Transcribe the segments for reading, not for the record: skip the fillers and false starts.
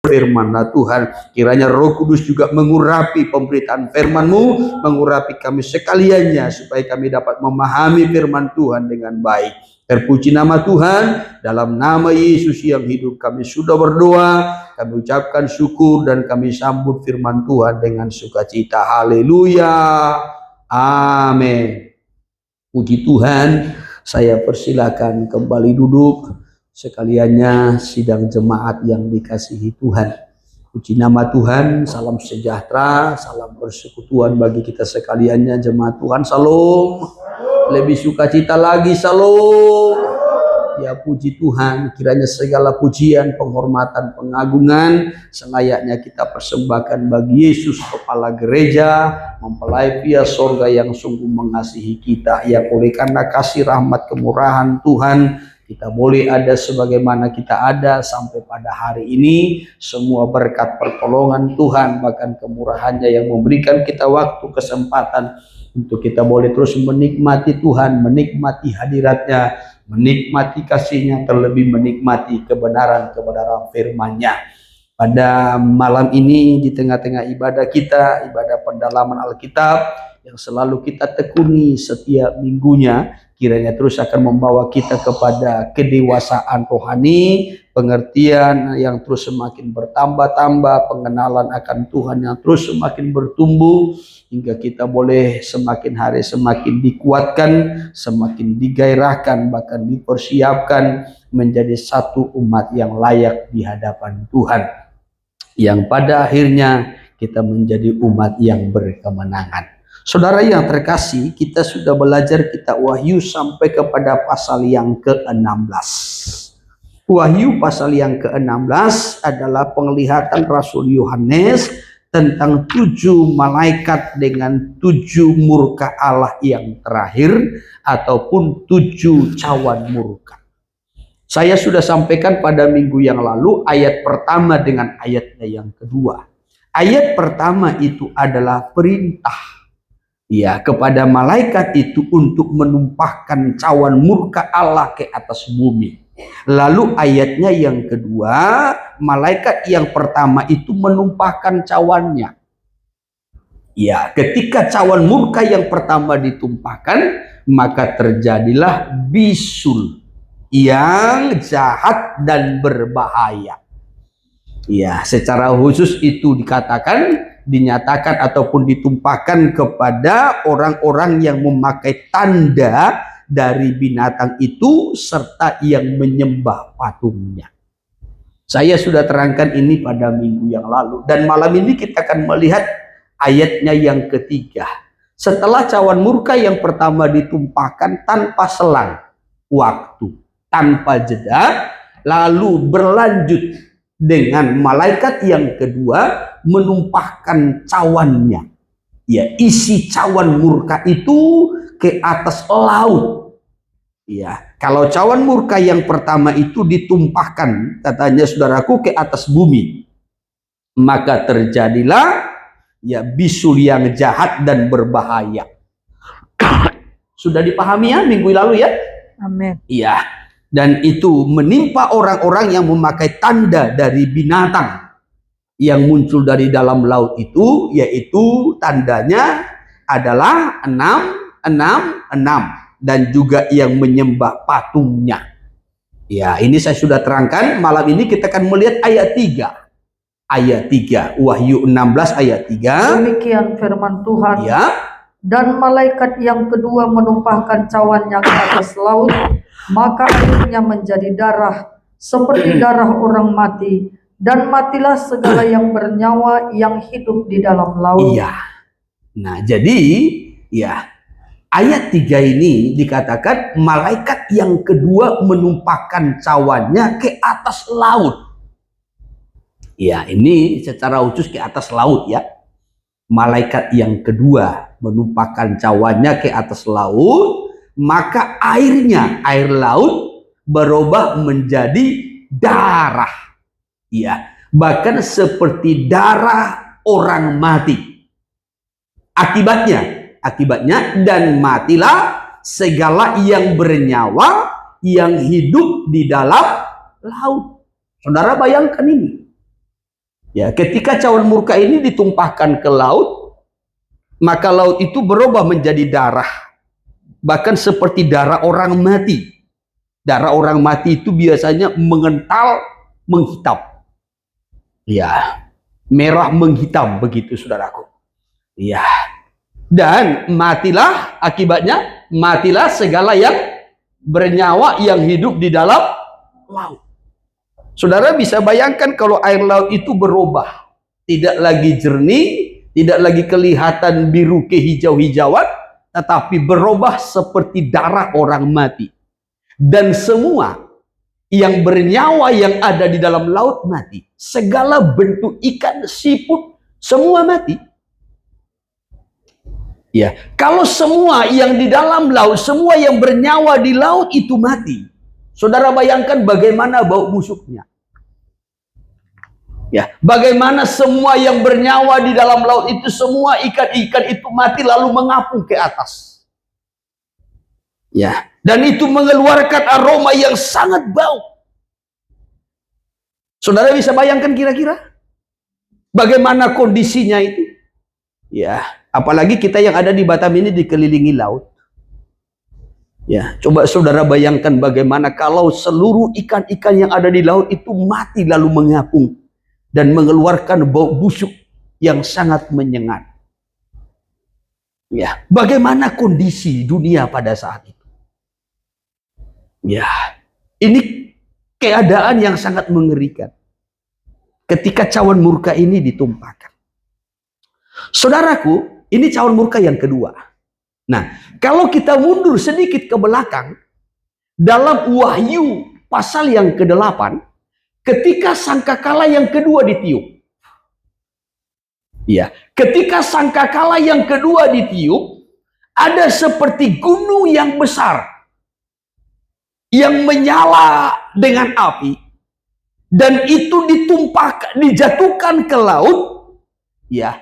firman-Nya Tuhan. Kiranya Roh Kudus juga mengurapi pemberitaan firman-Mu, mengurapi kami sekaliannya, supaya kami dapat memahami firman Tuhan dengan baik. Terpuji nama Tuhan, dalam nama Yesus yang hidup kami sudah berdoa, kami ucapkan syukur dan kami sambut firman Tuhan dengan sukacita. Haleluya, amin. Puji Tuhan, saya persilakan kembali duduk. Sekaliannya sidang jemaat yang dikasihi Tuhan. Puji nama Tuhan, salam sejahtera, salam persekutuan bagi kita sekaliannya jemaat Tuhan. Salam. Lebih sukacita lagi, salam. Ya puji Tuhan, kiranya segala pujian, penghormatan, pengagungan selayaknya kita persembahkan bagi Yesus, kepala gereja, mempelai pria sorga yang sungguh mengasihi kita. Ya oleh karena kasih rahmat kemurahan Tuhan, kita boleh ada sebagaimana kita ada sampai pada hari ini. Semua berkat pertolongan Tuhan, bahkan kemurahannya yang memberikan kita waktu, kesempatan untuk kita boleh terus menikmati Tuhan, menikmati hadiratnya, menikmati kasih-Nya, terlebih menikmati kebenaran-kebenaran firman-Nya. Pada malam ini di tengah-tengah ibadah kita, ibadah pendalaman Alkitab yang selalu kita tekuni setiap minggunya, kiranya terus akan membawa kita kepada kedewasaan rohani, pengertian yang terus semakin bertambah-tambah, pengenalan akan Tuhan yang terus semakin bertumbuh, hingga kita boleh semakin hari semakin dikuatkan, semakin digairahkan, bahkan dipersiapkan menjadi satu umat yang layak di hadapan Tuhan, yang pada akhirnya kita menjadi umat yang berkemenangan. Saudara yang terkasih, kita sudah belajar kitab Wahyu sampai kepada pasal yang ke-16. Wahyu pasal yang ke-16 adalah penglihatan Rasul Yohanes tentang 7 malaikat dengan 7 murka Allah yang terakhir, ataupun 7 cawan murka. Saya sudah sampaikan pada minggu yang lalu ayat pertama dengan ayatnya yang kedua. Ayat pertama itu adalah perintah, ya, kepada malaikat itu untuk menumpahkan cawan murka Allah ke atas bumi. Lalu ayatnya yang kedua, malaikat yang pertama itu menumpahkan cawannya. Ya, ketika cawan murka yang pertama ditumpahkan, maka terjadilah bisul yang jahat dan berbahaya. Ya, secara khusus itu dinyatakan ataupun ditumpahkan kepada orang-orang yang memakai tanda dari binatang itu serta yang menyembah patungnya. Saya sudah terangkan ini pada minggu yang lalu, dan malam ini kita akan melihat ayatnya yang ketiga. Setelah cawan murka yang pertama ditumpahkan tanpa selang waktu, tanpa jeda, lalu berlanjut dengan malaikat yang kedua menumpahkan cawannya. Ya, isi cawan murka itu ke atas laut. Ya, kalau cawan murka yang pertama itu ditumpahkan, katanya saudaraku, ke atas bumi, maka terjadilah ya bisul yang jahat dan berbahaya. Sudah dipahami ya minggu lalu ya? Amin. Iya. Dan itu menimpa orang-orang yang memakai tanda dari binatang yang muncul dari dalam laut itu, yaitu tandanya adalah 666, dan juga yang menyembah patungnya. Ya, ini saya sudah terangkan. Malam ini kita akan melihat ayat 3. Ayat 3, Wahyu 16 ayat 3. Demikian firman Tuhan. Ya. Dan malaikat yang kedua menumpahkan cawannya ke atas laut, maka airnya menjadi darah seperti darah orang mati, dan matilah segala yang bernyawa yang hidup di dalam laut. Iya. Nah, jadi ya, ayat 3 ini dikatakan malaikat yang kedua menumpahkan cawannya ke atas laut. Ya, ini secara khusus ke atas laut ya. Malaikat yang kedua menumpahkan cawannya ke atas laut, maka air laut berubah menjadi darah. Ya, bahkan seperti darah orang mati. Akibatnya dan matilah segala yang bernyawa yang hidup di dalam laut. Saudara bayangkan ini. Ya, ketika cawan murka ini ditumpahkan ke laut, maka laut itu berubah menjadi darah, bahkan seperti darah orang mati. Darah orang mati itu biasanya mengental, menghitam. Ya, merah menghitam begitu, saudaraku. Ya, dan matilah akibatnya, matilah segala yang bernyawa yang hidup di dalam laut. Saudara bisa bayangkan kalau air laut itu berubah, tidak lagi jernih, tidak lagi kelihatan biru kehijau-hijauan, tetapi berubah seperti darah orang mati. Dan semua yang bernyawa yang ada di dalam laut mati. Segala bentuk ikan, siput, semua mati. Ya, kalau semua yang di dalam laut, semua yang bernyawa di laut itu mati, saudara bayangkan bagaimana bau busuknya. Ya, bagaimana semua yang bernyawa di dalam laut itu, semua ikan-ikan itu mati lalu mengapung ke atas. Ya, dan itu mengeluarkan aroma yang sangat bau. Saudara bisa bayangkan kira-kira bagaimana kondisinya itu? Ya, apalagi kita yang ada di Batam ini dikelilingi laut. Ya, coba saudara bayangkan bagaimana kalau seluruh ikan-ikan yang ada di laut itu mati lalu mengapung dan mengeluarkan bau busuk yang sangat menyengat. Ya, bagaimana kondisi dunia pada saat itu? Ya, ini keadaan yang sangat mengerikan ketika cawan murka ini ditumpahkan. Saudaraku, ini cawan murka yang kedua. Nah, kalau kita mundur sedikit ke belakang, dalam Wahyu pasal yang ke-8, ketika sangkakala yang kedua ditiup. Ya, ketika sangkakala yang kedua ditiup, ada seperti gunung yang besar yang menyala dengan api, dan itu ditumpahkan, dijatuhkan ke laut. Ya,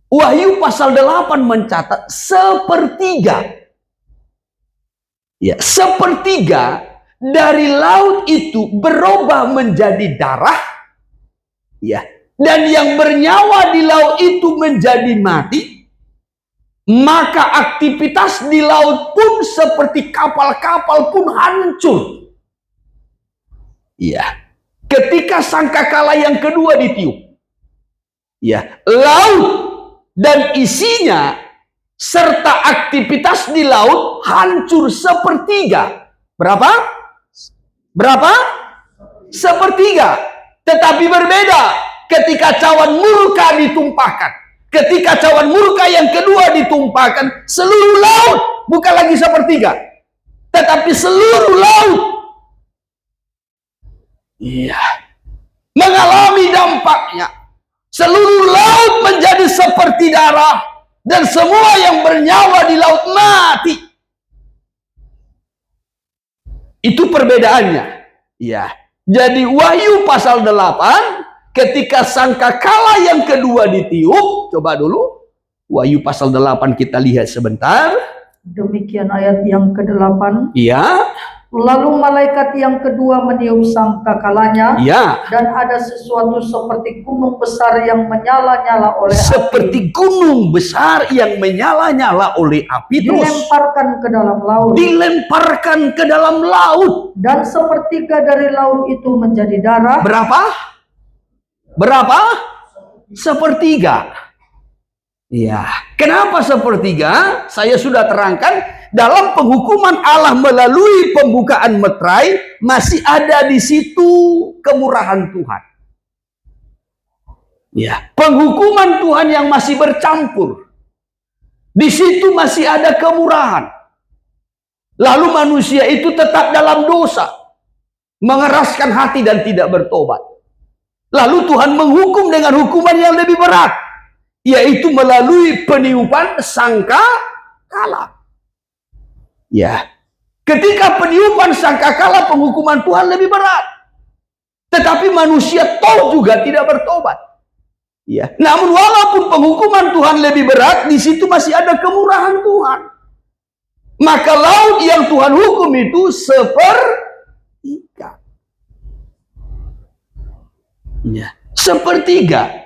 Wahyu pasal 8 mencatat sepertiga. Ya, sepertiga dari laut itu berubah menjadi darah. Ya, dan yang bernyawa di laut itu menjadi mati. Maka aktivitas di laut pun seperti kapal-kapal pun hancur. Ya, ketika sangkakala yang kedua ditiup. Ya, laut dan isinya serta aktivitas di laut hancur sepertiga. Berapa? Berapa? Sepertiga. Tetapi berbeda ketika cawan murka ditumpahkan. Ketika cawan murka yang kedua ditumpahkan, seluruh laut bukan lagi sepertiga, tetapi seluruh laut, iya, mengalami dampaknya. Seluruh laut menjadi seperti darah, dan semua yang bernyawa di laut mati. Itu perbedaannya. Ya. Jadi Wahyu pasal 8, ketika sangkakala yang kedua ditiup, coba dulu Wahyu pasal 8 kita lihat sebentar. Demikian ayat yang ke-8. Iya. Lalu malaikat yang kedua meniup sangkakalanya, ya, dan ada sesuatu seperti gunung besar yang menyala-nyala oleh seperti api, gunung besar yang menyala-nyala oleh api, dilemparkan ke dalam laut. Dilemparkan ke dalam laut. Dan sepertiga dari laut itu menjadi darah. Berapa? Berapa? Sepertiga. Ya, kenapa sepertiga? Saya sudah terangkan. Dalam penghukuman Allah melalui pembukaan meterai, masih ada di situ kemurahan Tuhan. Ya, penghukuman Tuhan yang masih bercampur. Di situ masih ada kemurahan. Lalu manusia itu tetap dalam dosa, mengeraskan hati dan tidak bertobat. Lalu Tuhan menghukum dengan hukuman yang lebih berat, yaitu melalui peniupan sangkakala. Ya, ketika peniupan sangkakala, penghukuman Tuhan lebih berat. Tetapi manusia toh juga tidak bertobat. Ya, namun walaupun penghukuman Tuhan lebih berat, di situ masih ada kemurahan Tuhan. Maka laut yang Tuhan hukum itu sepertiga. Ya, sepertiga.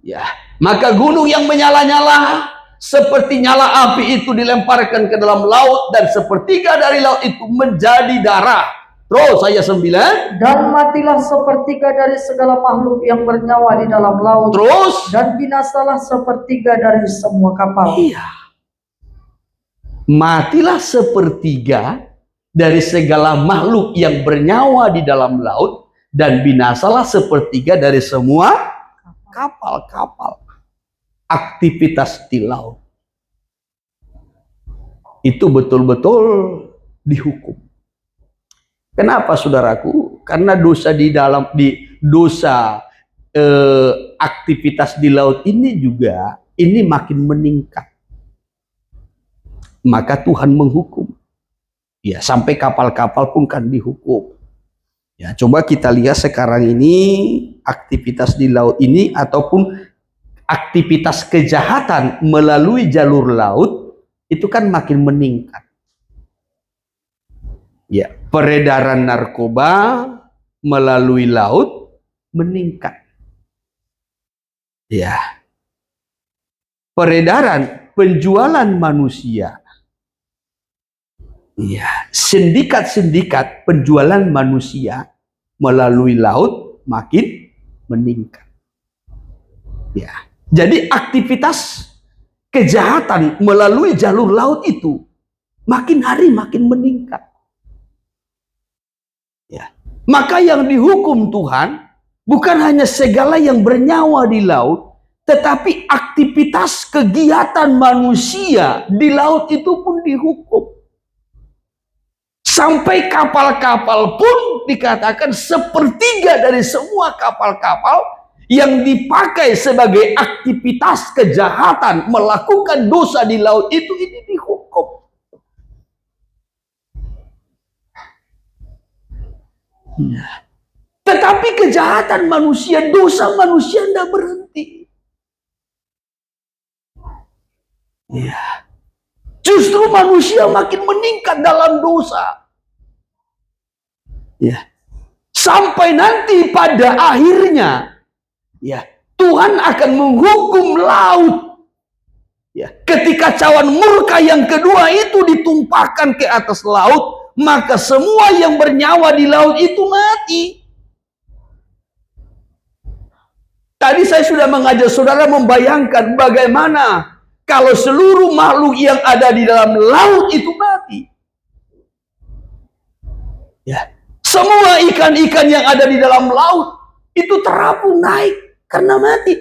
Ya, maka gunung yang menyala-nyala seperti nyala api itu dilemparkan ke dalam laut, dan sepertiga dari laut itu menjadi darah. Terus ayat 9. Dan matilah sepertiga dari segala makhluk yang bernyawa di dalam laut. Terus. Dan binasalah sepertiga dari semua kapal. Iya. Matilah sepertiga dari segala makhluk yang bernyawa di dalam laut, dan binasalah sepertiga dari semua kapal-kapal. Aktivitas di laut itu betul-betul dihukum. Kenapa, saudaraku? Karena dosa aktivitas di laut ini juga makin meningkat. Maka Tuhan menghukum. Ya, sampai kapal-kapal pun kan dihukum. Ya, coba kita lihat sekarang ini aktivitas di laut ini ataupun aktivitas kejahatan melalui jalur laut itu kan makin meningkat. Ya, peredaran narkoba melalui laut meningkat. Ya. Peredaran, penjualan manusia. Ya, sindikat-sindikat penjualan manusia melalui laut makin meningkat. Ya. Jadi aktivitas kejahatan melalui jalur laut itu makin hari makin meningkat. Ya. Maka yang dihukum Tuhan bukan hanya segala yang bernyawa di laut, tetapi aktivitas kegiatan manusia di laut itu pun dihukum. Sampai kapal-kapal pun dikatakan sepertiga dari semua kapal-kapal yang dipakai sebagai aktivitas kejahatan melakukan dosa di laut itu ini dihukum. Ya. Tetapi kejahatan manusia, dosa manusia tidak berhenti. Ya. Justru manusia makin meningkat dalam dosa. Ya. Sampai nanti pada akhirnya, ya, Tuhan akan menghukum laut. Ya, ketika cawan murka yang kedua itu ditumpahkan ke atas laut, maka semua yang bernyawa di laut itu mati. Tadi saya sudah mengajak saudara membayangkan bagaimana kalau seluruh makhluk yang ada di dalam laut itu mati. Ya, semua ikan-ikan yang ada di dalam laut itu terapung naik karena mati.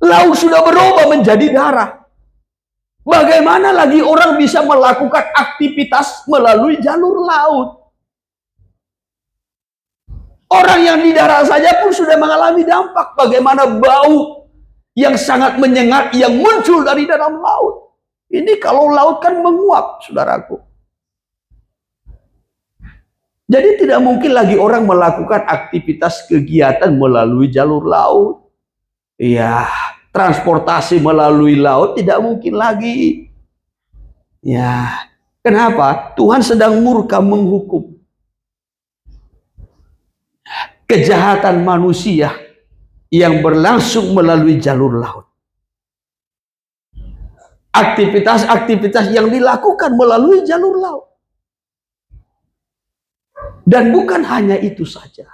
Laut sudah berubah menjadi darah. Bagaimana lagi orang bisa melakukan aktivitas melalui jalur laut? Orang yang di darat saja pun sudah mengalami dampak. Bagaimana bau yang sangat menyengat yang muncul dari dalam laut. Ini kalau laut kan menguap, saudaraku. Jadi tidak mungkin lagi orang melakukan aktivitas kegiatan melalui jalur laut. Ya, transportasi melalui laut tidak mungkin lagi. Ya, kenapa? Tuhan sedang murka menghukum kejahatan manusia yang berlangsung melalui jalur laut. Aktivitas-aktivitas yang dilakukan melalui jalur laut. Dan bukan hanya itu saja.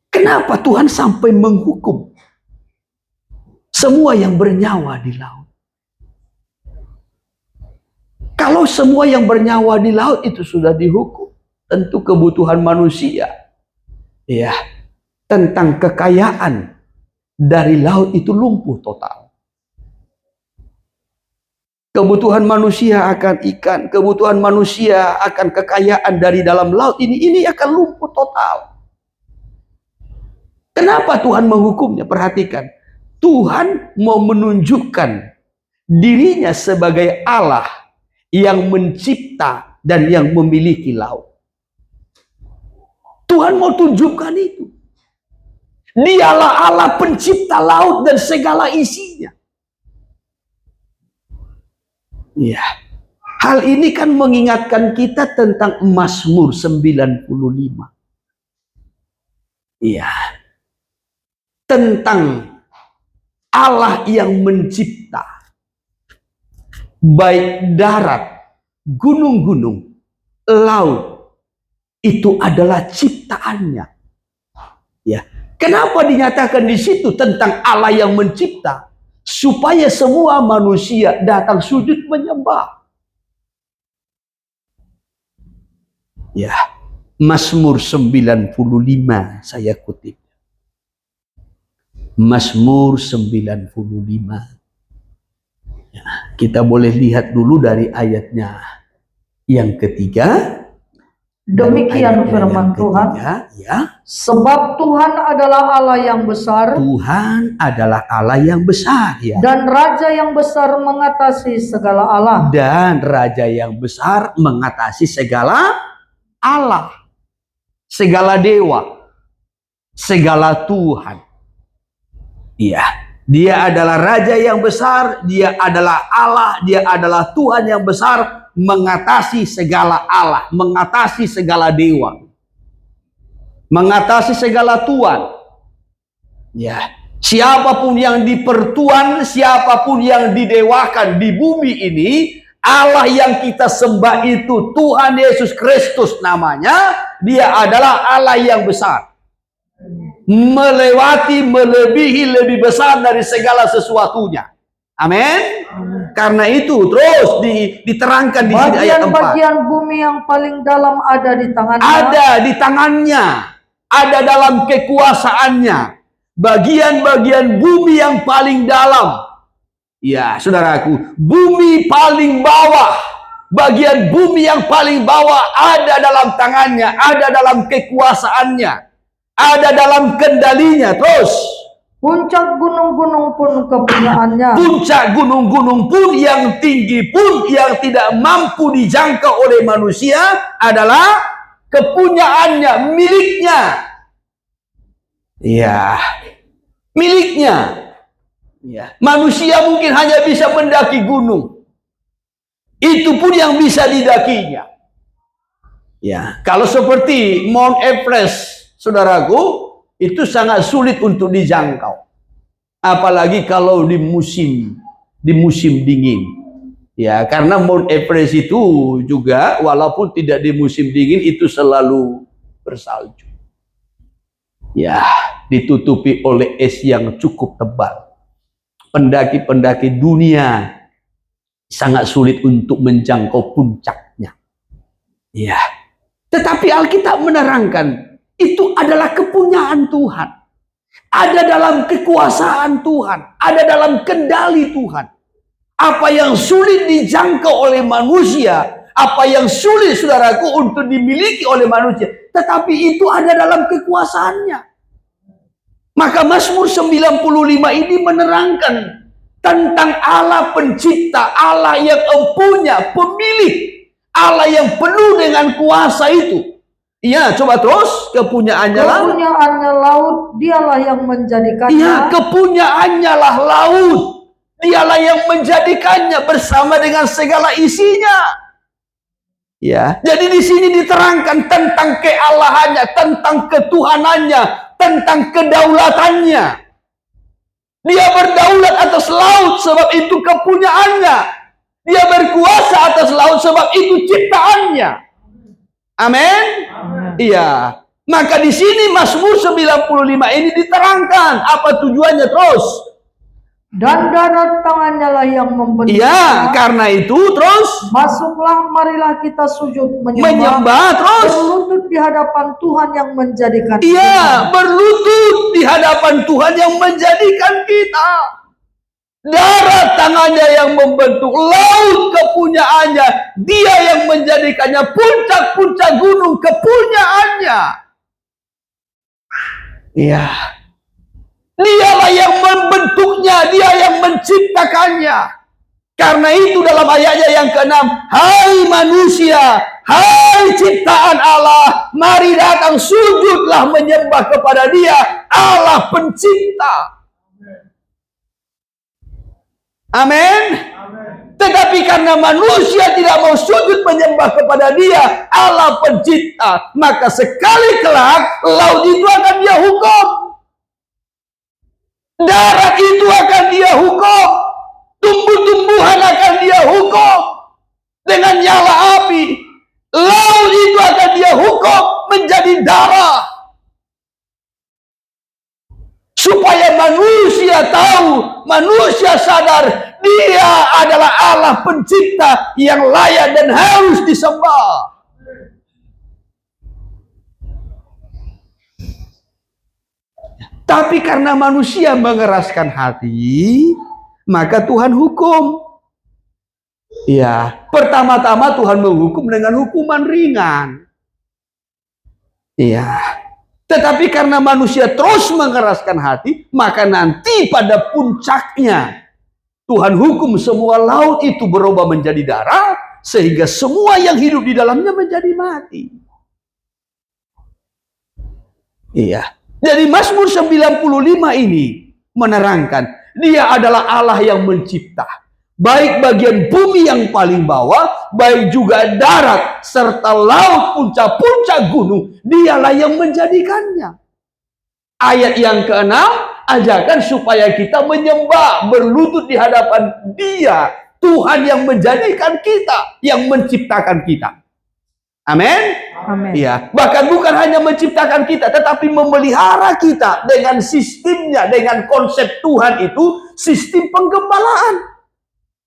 Kenapa Tuhan sampai menghukum semua yang bernyawa di laut? Kalau semua yang bernyawa di laut itu sudah dihukum, tentu kebutuhan manusia, ya, tentang kekayaan dari laut itu lumpuh total. Kebutuhan manusia akan ikan, kebutuhan manusia akan kekayaan dari dalam laut ini akan lumpuh total. Kenapa Tuhan menghukumnya? Perhatikan, Tuhan mau menunjukkan dirinya sebagai Allah yang mencipta dan yang memiliki laut. Tuhan mau tunjukkan itu. Dialah Allah pencipta laut dan segala isinya. Ya, hal ini kan mengingatkan kita tentang Mazmur 95. Iya. Tentang Allah yang mencipta baik darat, gunung-gunung, laut, itu adalah ciptaannya. Ya, kenapa dinyatakan di situ tentang Allah yang mencipta? Supaya semua manusia datang sujud menyembah. Ya, Mazmur 95 saya kutip. Mazmur 95. Ya, kita boleh lihat dulu dari ayatnya yang ketiga. Demikian firman Tuhan. Ya. Sebab Tuhan adalah Allah yang besar. Tuhan adalah Allah yang besar, ya. Dan Raja yang besar mengatasi segala Allah. Dan Raja yang besar mengatasi segala Allah, segala dewa, segala Tuhan. Iya, dia adalah Raja yang besar, dia adalah Allah, dia adalah Tuhan yang besar, mengatasi segala Allah, mengatasi segala dewa, mengatasi segala Tuhan. Ya, siapapun yang dipertuan, siapapun yang didewakan di bumi ini, Allah yang kita sembah itu Tuhan Yesus Kristus namanya. Dia adalah Allah yang besar, melewati, melebihi, lebih besar dari segala sesuatunya. Amin. Karena itu terus diterangkan di sini ayat 4. Bagian bumi yang paling dalam ada di tangannya. Ada di tangannya, ada dalam kekuasaannya. Bagian-bagian bumi yang paling dalam. Ya, saudaraku, bumi paling bawah, bagian bumi yang paling bawah ada dalam tangannya, ada dalam kekuasaannya, ada dalam kendalinya. Terus puncak gunung-gunung pun kepunyaannya. Puncak gunung-gunung pun, yang tinggi pun, yang tidak mampu dijangkau oleh manusia adalah kepunyaannya, miliknya. Ya, miliknya. Ya. Manusia mungkin hanya bisa mendaki gunung. Itu pun yang bisa didakinya. Ya, kalau seperti Mount Everest, saudaraku, itu sangat sulit untuk dijangkau. Apalagi kalau di musim dingin. Ya, karena Mount Everest itu juga walaupun tidak di musim dingin itu selalu bersalju. Ya, ditutupi oleh es yang cukup tebal. Pendaki-pendaki dunia sangat sulit untuk menjangkau puncaknya. Ya. Tetapi Alkitab menerangkan itu adalah kepunyaan Tuhan. Ada dalam kekuasaan Tuhan, ada dalam kendali Tuhan. Apa yang sulit dijangkau oleh manusia, apa yang sulit saudaraku untuk dimiliki oleh manusia, tetapi itu ada dalam kekuasaannya. Maka Mazmur 95 ini menerangkan tentang Allah pencipta, Allah yang empunya, pemilik, Allah yang penuh dengan kuasa itu. Iya, coba terus, kepunyaannya laut, dialah yang menjadikannya. Iya, kepunyaannya lah laut, dialah yang menjadikannya bersama dengan segala isinya. Ya, jadi di sini diterangkan tentang kealahannya, tentang ketuhanannya, tentang kedaulatannya. Dia berdaulat atas laut sebab itu kepunyaannya. Dia berkuasa atas laut sebab itu ciptaannya. Amin. Iya. Maka di sini Mazmur 95 ini diterangkan apa tujuannya terus. Dan darat tangannya lah yang membentuk. Iya, karena itu terus masuklah, marilah kita sujud menyembah terus berlutut di hadapan Tuhan yang menjadikan kita. Iya, berlutut di hadapan Tuhan yang menjadikan kita. Darat tangannya yang membentuk, laut kepunyaannya, dia yang menjadikannya, puncak-puncak gunung kepunyaannya. Iya. Dialah yang membentuknya, dia yang menciptakannya. Karena itu dalam ayatnya yang ke-6, hai manusia, hai ciptaan Allah, mari datang sujudlah menyembah kepada dia, Allah pencipta. Amin. Tetapi karena manusia tidak mau sujud menyembah kepada dia, Allah pencipta, maka sekali kelak laut itu akan dia hukum. Darat itu akan dia hukum. Tumbuh-tumbuhan akan dia hukum dengan nyala api. Laut itu akan dia hukum menjadi darah. Supaya manusia tahu, manusia sadar, dia adalah Allah pencipta yang layak dan harus disembah. Tapi karena manusia mengeraskan hati, maka Tuhan hukum. Ya, pertama-tama Tuhan menghukum dengan hukuman ringan. Ya, tetapi karena manusia terus mengeraskan hati, maka nanti pada puncaknya Tuhan hukum semua laut itu berubah menjadi darah, sehingga semua yang hidup di dalamnya menjadi mati. Iya. Jadi Mazmur 95 ini menerangkan, dia adalah Allah yang mencipta. Baik bagian bumi yang paling bawah, baik juga darat, serta laut, puncak-puncak gunung, dialah yang menjadikannya. Ayat yang ke-6, ajarkan supaya kita menyembah, berlutut di hadapan Dia, Tuhan yang menjadikan kita, yang menciptakan kita. Amin. Amin. Ya, bahkan bukan hanya menciptakan kita, tetapi memelihara kita dengan sistemnya, dengan konsep Tuhan itu sistem penggembalaan.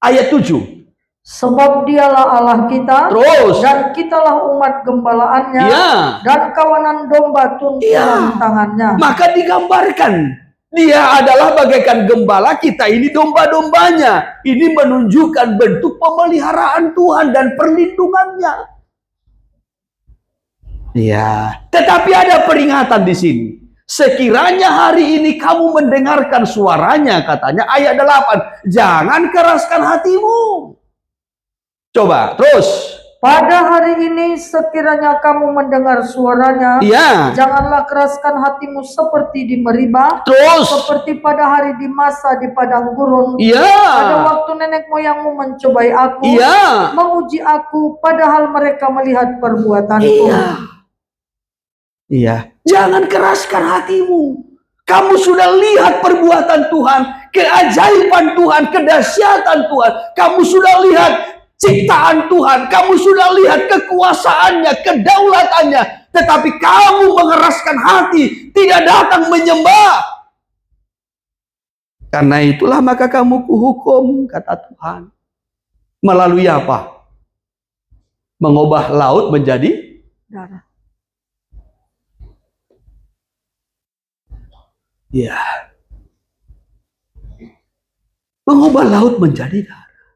Ayat 7. Sebab dialah Allah kita, Terus. dan kitalah umat gembalaannya, Ya. dan kawanan domba tuntunan tangannya. Maka digambarkan, dia adalah bagaikan gembala, kita ini domba-dombanya. Ini menunjukkan bentuk pemeliharaan Tuhan dan perlindungannya. Ya, tetapi ada peringatan di sini. Sekiranya hari ini kamu mendengarkan suaranya, katanya ayat 8, jangan keraskan hatimu. Coba, terus. Pada hari ini sekiranya kamu mendengar suaranya, Iya. janganlah keraskan hatimu seperti di Meribah, Terus. seperti pada hari di masa di padang gurun, Iya. pada waktu nenek moyangmu mencobai aku, Iya. menguji aku, padahal mereka melihat perbuatanku. Iya. Iya. Jangan keraskan hatimu. Kamu sudah lihat perbuatan Tuhan, keajaiban Tuhan, kedahsyatan Tuhan. Kamu sudah lihat ciptaan Tuhan. Kamu sudah lihat kekuasaannya, kedaulatannya. Tetapi kamu mengeraskan hati, tidak datang menyembah. Karena itulah maka kamu kuhukum, kata Tuhan. Melalui apa? Mengubah laut menjadi Darah. ya. Mengubah laut menjadi darah.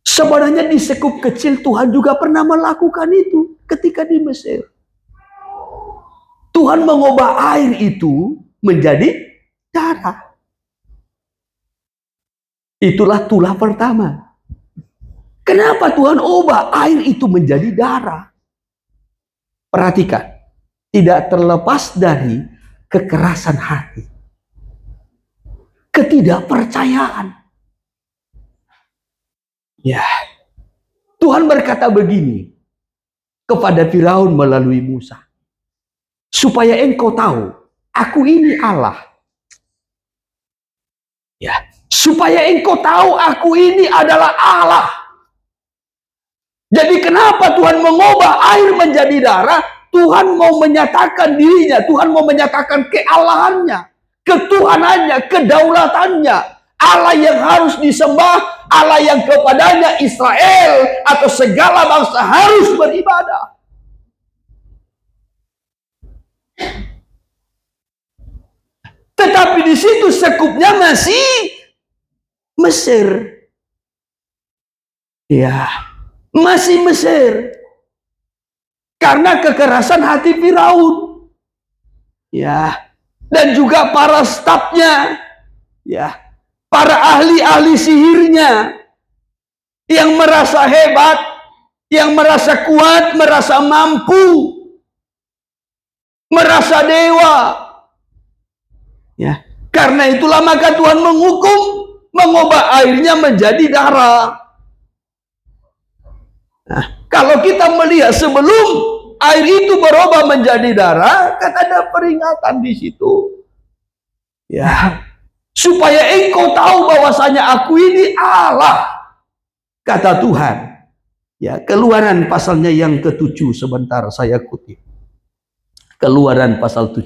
Sebenarnya di sekup kecil Tuhan juga pernah melakukan itu ketika di Mesir. Tuhan mengubah air itu menjadi darah. Itulah tulah pertama. Kenapa Tuhan ubah air itu menjadi darah? Perhatikan. Tidak terlepas dari kekerasan hati. Ketidakpercayaan. Ya. Tuhan berkata begini kepada Firaun melalui Musa. Supaya engkau tahu, aku ini Allah. Ya. Supaya engkau tahu, aku ini adalah Allah. Jadi kenapa Tuhan mengubah air menjadi darah? Tuhan mau menyatakan dirinya, Tuhan mau menyatakan kealahannya, ketuhanannya, kedaulatannya. Allah yang harus disembah, Allah yang kepadanya Israel atau segala bangsa harus beribadah. Tetapi di situ sekupnya masih Mesir. Ya, masih Mesir. Karena kekerasan hati Firaun. Ya. Dan juga para stafnya. Ya. Para ahli-ahli sihirnya. Yang merasa hebat. Yang merasa kuat. Merasa mampu. Merasa dewa. Ya. Karena itulah maka Tuhan menghukum. Mengubah airnya menjadi darah. Nah, kalau kita melihat sebelum air itu berubah menjadi darah, kan ada peringatan di situ. Ya, supaya engkau tahu bahwasanya aku ini Allah, kata Tuhan. Ya, Keluaran pasalnya yang ke-7, sebentar saya kutip. Keluaran pasal 7,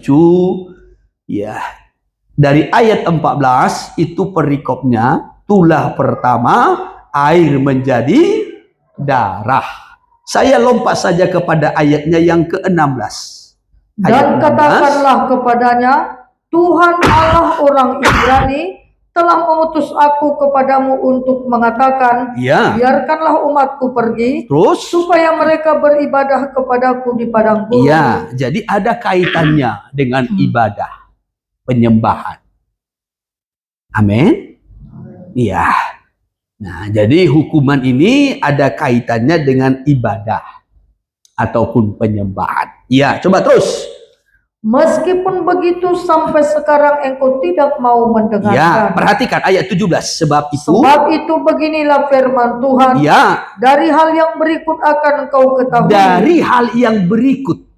ya, dari ayat 14 itu perikopnya, tulah pertama air menjadi darah. Saya lompat saja kepada ayatnya yang ke-16. Dan katakanlah kepadanya, Tuhan Allah orang Ibrani telah mengutus aku kepadamu untuk mengatakan, Ya. biarkanlah umatku pergi, Terus, supaya mereka beribadah kepadaku di padang gurun. iya, jadi ada kaitannya dengan ibadah, penyembahan. Amin. Iya. Nah, jadi hukuman ini ada kaitannya dengan ibadah ataupun penyembahan. Ya, coba terus. Meskipun begitu sampai sekarang engkau tidak mau Ya, mendengarkan. perhatikan ayat 17. Sebab itu Beginilah firman Tuhan. ya, Dari hal yang berikut akan engkau ketahui. dari hal yang berikut.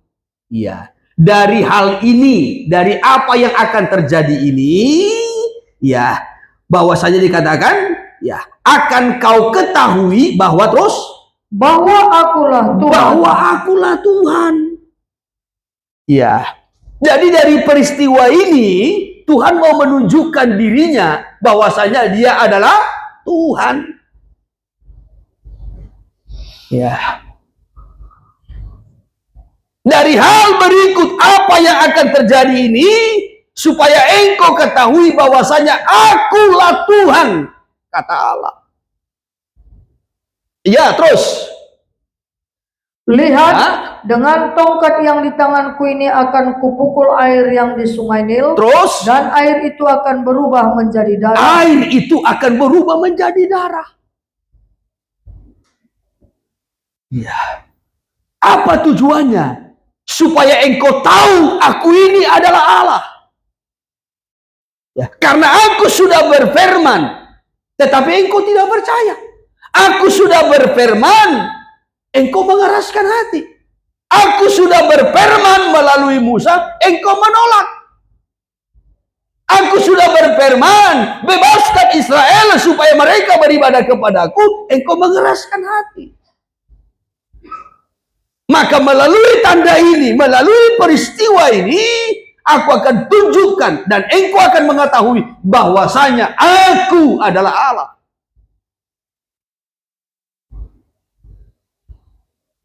Ya, dari hal ini, dari apa yang akan terjadi ini, ya, bahwasanya dikatakan, ya, akan kau ketahui bahwa terus bahwa akulah Tuhan. bahwa akulah Tuhan. Ya. Jadi dari peristiwa ini Tuhan mau menunjukkan dirinya bahwasanya Dia adalah Tuhan. Ya. Dari hal berikut apa yang akan terjadi ini supaya engkau ketahui bahwasanya akulah Tuhan, kata Allah. Ya, terus. Lihat, Ya. dengan tongkat yang di tanganku ini akan kupukul air yang di sungai Nil. Terus, Dan air itu akan berubah menjadi darah. air itu akan berubah menjadi darah. Ya. Apa tujuannya? Supaya engkau tahu aku ini adalah Allah. Ya, karena aku sudah berfirman, tetapi engkau tidak percaya. Aku sudah berfirman, engkau mengeraskan hati. Aku sudah berfirman melalui Musa, engkau menolak. Aku sudah berfirman, bebaskan Israel supaya mereka beribadah kepadaku, engkau mengeraskan hati. Maka melalui tanda ini, melalui peristiwa ini, aku akan tunjukkan dan engkau akan mengetahui bahwasanya aku adalah Allah.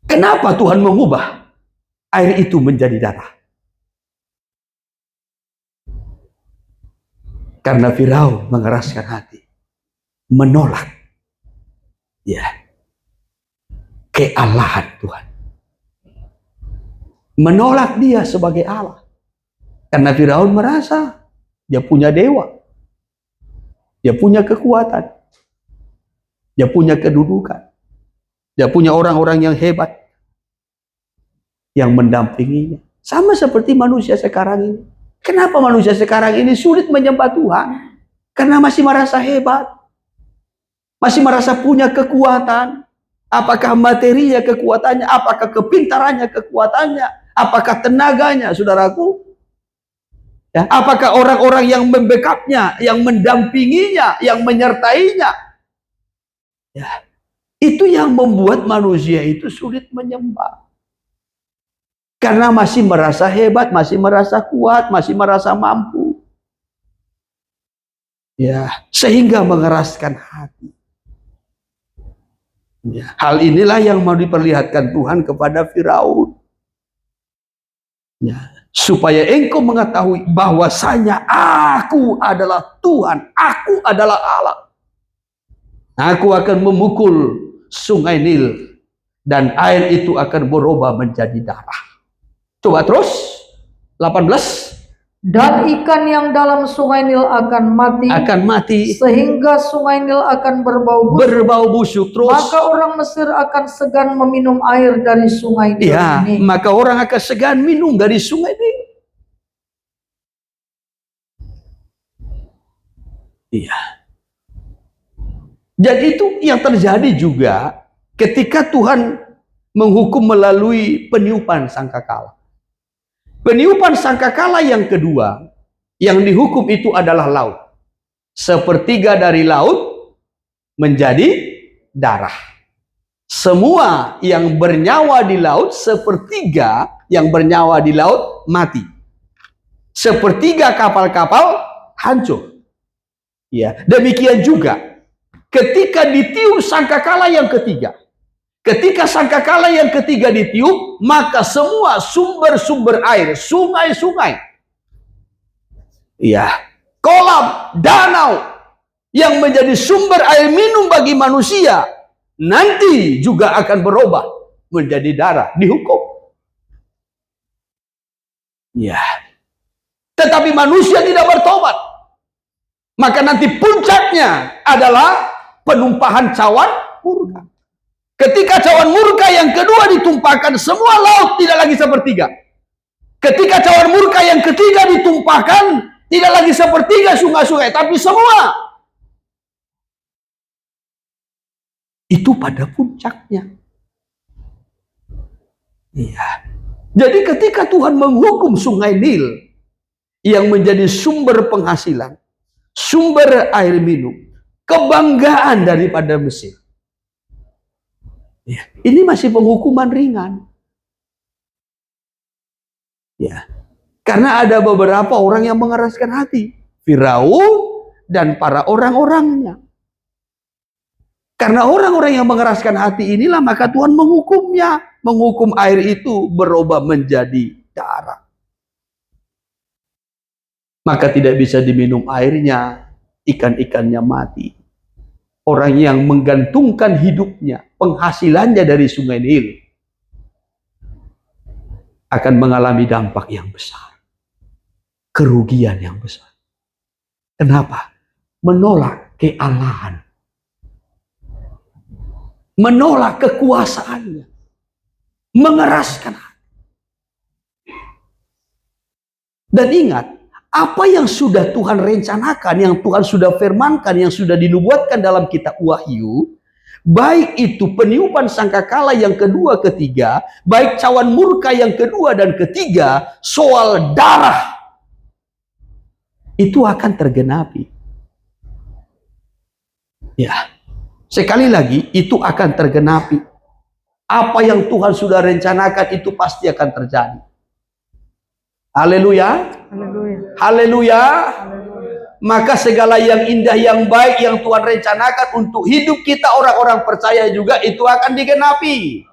Kenapa Tuhan mengubah air itu menjadi darah? Karena Firaun mengeraskan hati, menolak, ya, kealahan Tuhan. Menolak Dia sebagai Allah. Karena Firaun merasa dia punya dewa, dia punya kekuatan, dia punya kedudukan, dia punya orang-orang yang hebat yang mendampinginya. Sama seperti manusia sekarang ini. Kenapa manusia sekarang ini sulit menyembah Tuhan? Karena masih merasa hebat, masih merasa punya kekuatan. Apakah materinya kekuatannya, apakah kepintarannya kekuatannya, apakah tenaganya, saudaraku? Ya, apakah orang-orang yang membackup-nya, yang mendampinginya, yang menyertainya? Ya, itu yang membuat manusia itu sulit menyembah. Karena masih merasa hebat, masih merasa kuat, masih merasa mampu. Ya, sehingga mengeraskan hati. Ya, hal inilah yang mau diperlihatkan Tuhan kepada Firaun. Ya, supaya engkau mengetahui bahwasanya aku adalah Tuhan, aku adalah Allah. Aku akan memukul sungai Nil dan air itu akan berubah menjadi darah. Coba terus 18. Dan ikan yang dalam sungai Nil akan mati, sehingga sungai Nil akan berbau busuk. Terus, maka orang Mesir akan segan meminum air dari sungai Nil ini. Maka orang akan segan minum dari sungai Nil. Iya. Jadi itu yang terjadi juga ketika Tuhan menghukum melalui peniupan sangkakala. Peniupan sangkakala yang kedua, Yang dihukum itu adalah laut. Sepertiga dari laut menjadi darah. Semua yang bernyawa di laut, sepertiga yang bernyawa di laut mati. Sepertiga kapal-kapal hancur. Ya, demikian juga ketika ditiup sangkakala yang ketiga. Ketika sangkakala yang ketiga ditiup, maka semua sumber-sumber air, sungai-sungai, ya, kolam, danau yang menjadi sumber air minum bagi manusia nanti juga akan berubah menjadi darah, dihukum. Ya. Tetapi manusia tidak bertobat. Maka nanti puncaknya adalah penumpahan cawan murka. Ketika cawan murka yang kedua ditumpahkan, semua laut tidak lagi sepertiga. Ketika cawan murka yang ketiga ditumpahkan, tidak lagi sepertiga sungai-sungai, tapi semua. Itu pada puncaknya. Iya. Jadi ketika Tuhan menghukum sungai Nil yang menjadi sumber penghasilan, sumber air minum, kebanggaan daripada Mesir. Ya, ini masih penghukuman ringan. Ya. Karena ada beberapa orang yang mengeraskan hati, Firaun dan para orang-orangnya. Karena orang-orang yang mengeraskan hati inilah maka Tuhan menghukumnya, menghukum air itu berubah menjadi darah. Maka tidak bisa diminum airnya, ikan-ikannya mati. Orang yang menggantungkan hidupnya, penghasilannya dari sungai Nil, akan mengalami dampak yang besar. Kerugian yang besar. Kenapa? Menolak kealahan. Menolak kekuasaannya. Mengeraskan hati. Dan ingat, apa yang sudah Tuhan rencanakan, yang Tuhan sudah firmankan, yang sudah dinubuatkan dalam kitab Wahyu, baik itu peniupan sangkakala yang kedua, ketiga, baik cawan murka yang kedua dan ketiga, soal darah, itu akan tergenapi. Ya, sekali lagi, itu akan tergenapi. Apa yang Tuhan sudah rencanakan itu pasti akan terjadi. Haleluya. Haleluya. Maka segala yang indah, yang baik yang Tuhan rencanakan untuk hidup kita orang-orang percaya juga itu akan digenapi.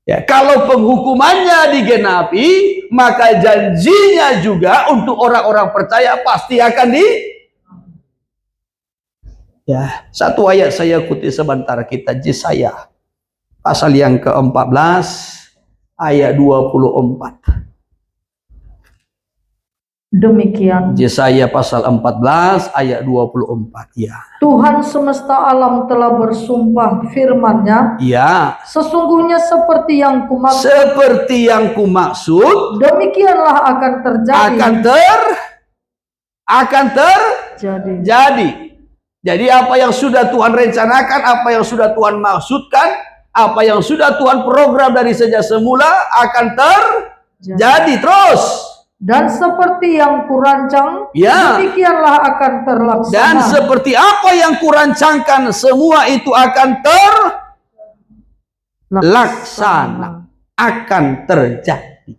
Ya, kalau penghukumannya digenapi, maka janjinya juga untuk orang-orang percaya pasti akan Ya, satu ayat saya kutip sebentar, kita Yesaya pasal yang ke-14 ayat 24. Demikian. Yesaya pasal 14 ayat 24. Ya. Tuhan semesta alam telah bersumpah firman-Nya. Ya. Sesungguhnya seperti yang kumaksud. Seperti yang kumaksud. Demikianlah akan terjadi. Akan terjadi. Jadi apa yang sudah Tuhan rencanakan, apa yang sudah Tuhan maksudkan, apa yang sudah Tuhan program dari sejak semula akan terjadi terus. Dan seperti yang kurancang, ya, demikianlah akan terlaksana. Dan seperti apa yang kurancangkan, semua itu akan terlaksana, akan terjadi.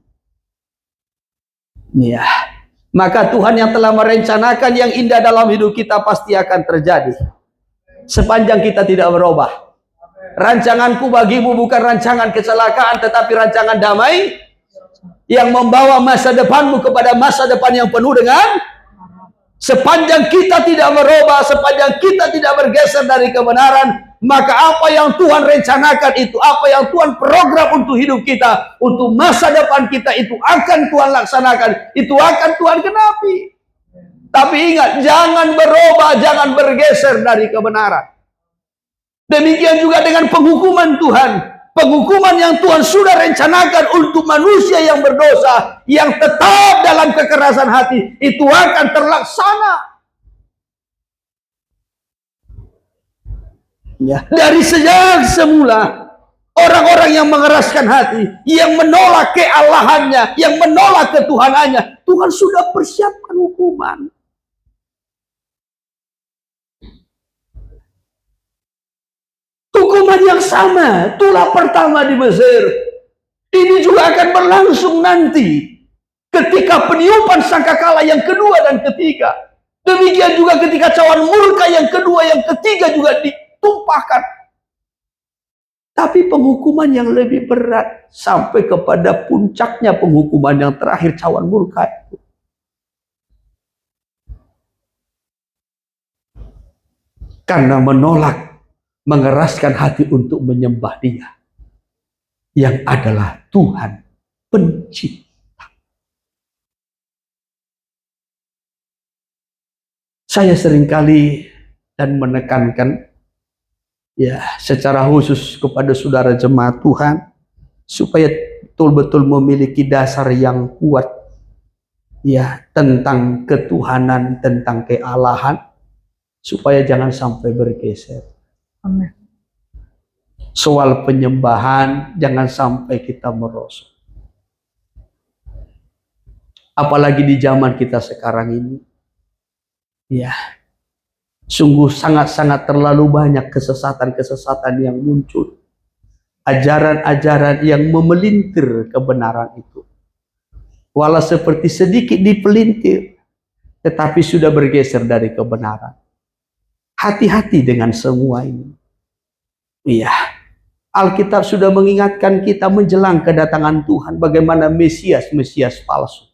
Ya, maka Tuhan yang telah merencanakan yang indah dalam hidup kita pasti akan terjadi. Sepanjang kita tidak berubah. Rancanganku bagimu bukan rancangan kecelakaan, tetapi rancangan damai, yang membawa masa depanmu kepada masa depan yang penuh dengan. Sepanjang kita tidak berubah, sepanjang kita tidak bergeser dari kebenaran, maka apa yang Tuhan rencanakan itu, apa yang Tuhan program untuk hidup kita, untuk masa depan kita itu akan Tuhan laksanakan, itu akan Tuhan genapi. Tapi ingat, jangan berubah, jangan bergeser dari kebenaran. Demikian juga dengan penghukuman Tuhan. Penghukuman yang Tuhan sudah rencanakan untuk manusia yang berdosa, yang tetap dalam kekerasan hati, itu akan terlaksana. Ya. Dari sejak semula, Orang-orang yang mengeraskan hati, yang menolak kealahannya, yang menolak ketuhanannya, Tuhan sudah persiapkan hukuman. Hukuman yang sama, tulah pertama di Mesir, ini juga akan berlangsung nanti ketika peniupan sangkakala yang kedua dan ketiga. Demikian juga ketika cawan murka yang kedua, yang ketiga juga ditumpahkan. Tapi penghukuman yang lebih berat sampai kepada puncaknya penghukuman yang terakhir cawan murka itu. Karena menolak, mengeraskan hati untuk menyembah Dia yang adalah Tuhan pencipta. Saya seringkali dan menekankan ya secara khusus kepada saudara jemaat Tuhan supaya betul-betul memiliki dasar yang kuat ya tentang ketuhanan, tentang kealahan, supaya jangan sampai bergeser. Amin. Soal penyembahan jangan sampai kita merosot. Apalagi di zaman kita sekarang ini. Ya. Sungguh sangat-sangat terlalu banyak kesesatan-kesesatan yang muncul. Ajaran-ajaran yang memelintir kebenaran itu. Walau seperti sedikit dipelintir, tetapi sudah bergeser dari kebenaran. Hati-hati dengan semua ini. Iya. Alkitab sudah mengingatkan kita menjelang kedatangan Tuhan. Bagaimana Mesias palsu.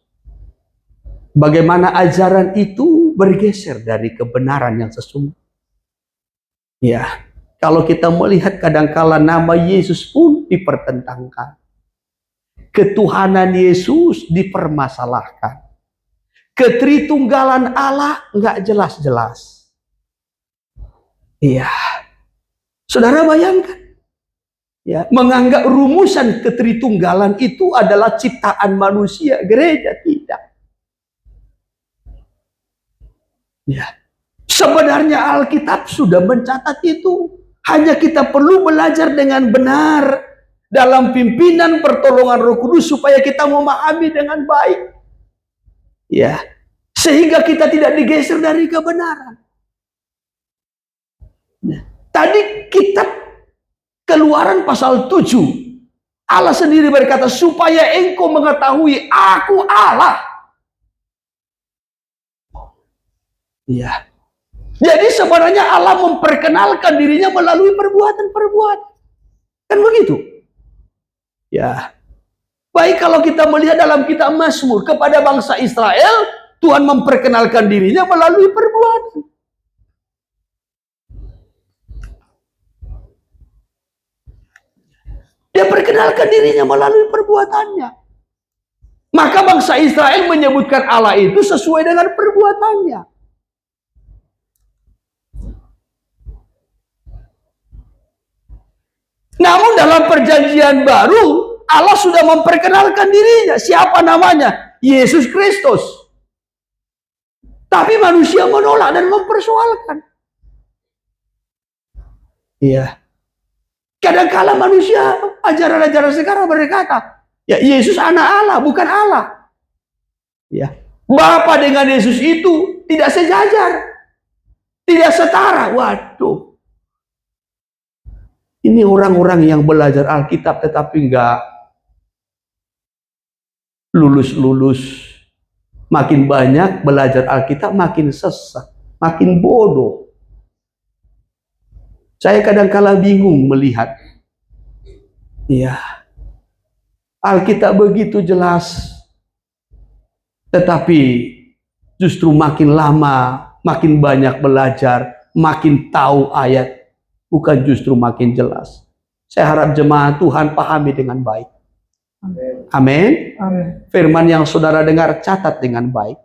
Bagaimana ajaran itu bergeser dari kebenaran yang sesungguhnya. Ya, kalau kita melihat kadangkala nama Yesus pun dipertentangkan. Ketuhanan Yesus dipermasalahkan. Ketritunggalan Allah nggak jelas-jelas. Iya. Saudara bayangkan. Ya, menganggap rumusan ketritunggalan itu adalah ciptaan manusia, gereja tidak. Ya. Sebenarnya Alkitab sudah mencatat itu. Hanya kita perlu belajar dengan benar dalam pimpinan pertolongan Roh Kudus supaya kita memahami dengan baik. Ya. Sehingga kita tidak digeser dari kebenaran. Nah, tadi kitab Keluaran pasal 7. Allah sendiri berkata supaya engkau mengetahui aku Allah. Ya. Jadi sebenarnya Allah memperkenalkan dirinya melalui perbuatan-perbuatan. Kan begitu? Ya. Baik kalau kita melihat dalam kitab Mazmur kepada bangsa Israel, Tuhan memperkenalkan dirinya melalui perbuatan. Dia perkenalkan dirinya melalui perbuatannya. Maka bangsa Israel menyebutkan Allah itu sesuai dengan perbuatannya. Namun dalam perjanjian baru, Allah sudah memperkenalkan dirinya. Siapa namanya? Yesus Kristus. Tapi manusia menolak dan mempersoalkan. Iya. Kadang-kala manusia, ajaran-ajaran sekarang berkata, ya Yesus anak Allah, bukan Allah. Ya. Bapa dengan Yesus itu tidak sejajar. Tidak setara. Waduh. Ini orang-orang yang belajar Alkitab tetapi enggak lulus-lulus. Makin banyak belajar Alkitab makin sesat, makin bodoh. Saya kadang-kala bingung melihat. Ya. Alkitab begitu jelas. Tetapi justru makin lama, makin banyak belajar, makin tahu ayat, bukan justru makin jelas. Saya harap jemaat Tuhan pahami dengan baik. Amin. Firman yang saudara dengar catat dengan baik.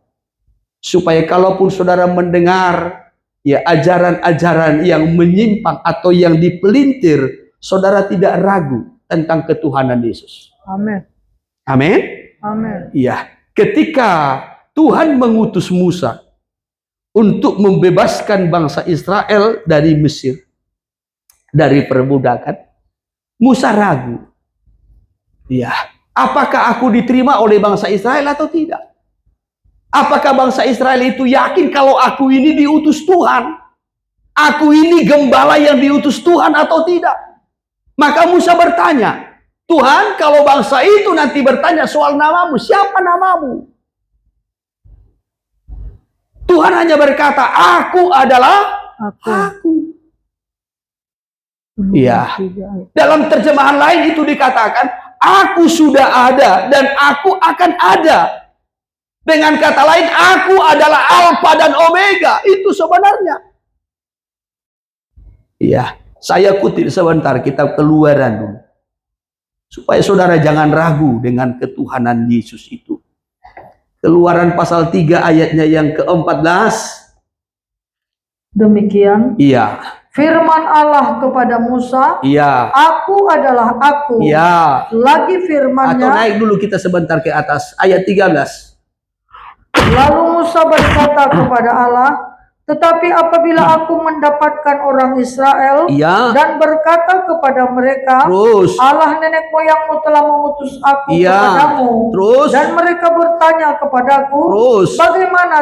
Supaya kalaupun saudara mendengar ya ajaran-ajaran yang menyimpang atau yang dipelintir, saudara tidak ragu tentang ketuhanan Yesus. Amin. Amin. Amin. Ya, ketika Tuhan mengutus Musa untuk membebaskan bangsa Israel dari Mesir, dari perbudakan, Musa ragu. Ya, apakah aku diterima oleh bangsa Israel atau tidak? Apakah bangsa Israel itu yakin kalau aku ini diutus Tuhan? Aku ini gembala yang diutus Tuhan atau tidak? Maka Musa bertanya, Tuhan, kalau bangsa itu nanti bertanya soal namamu, siapa namamu? Tuhan hanya berkata, aku adalah aku. Iya. Dalam terjemahan lain itu dikatakan, aku sudah ada dan aku akan ada. Dengan kata lain, aku adalah Alfa dan Omega. Itu sebenarnya. Iya. Saya kutip sebentar kitab Keluaran dulu. Supaya saudara jangan ragu dengan ketuhanan Yesus itu. Keluaran pasal 3 ayatnya yang ke-14. Demikian. Iya. Firman Allah kepada Musa. Iya. Aku adalah aku. Iya. Lagi firman-Nya. Atau naik dulu kita sebentar ke atas. Ayat 13. Lalu Musa berkata kepada Allah, tetapi apabila aku mendapatkan orang Israel Iya. dan berkata kepada mereka, Terus. Allah nenek moyangmu telah mengutus aku Iya. kepadamu. Terus. Dan mereka bertanya kepadaku, Terus. bagaimana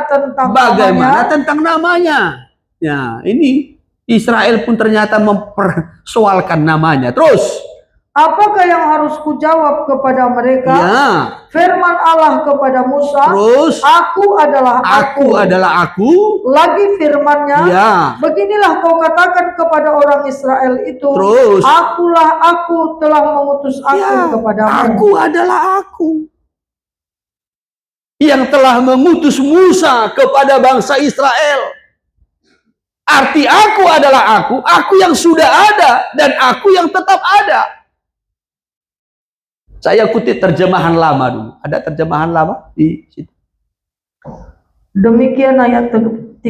tentang namanya? Ya, ini Israel pun ternyata mempersoalkan namanya. Terus. Apakah yang harus kujawab kepada mereka? Ya. Firman Allah kepada Musa. Terus. Aku adalah aku. Aku adalah aku. Lagi firman-Nya. Ya. Beginilah kau katakan kepada orang Israel itu. Terus. Akulah aku telah mengutus aku kepadamu. Aku adalah aku. Yang telah mengutus Musa kepada bangsa Israel. Arti aku adalah aku yang sudah ada dan aku yang tetap ada. Saya kutip terjemahan lama dulu. Ada terjemahan lama di situ. Demikian ayat 13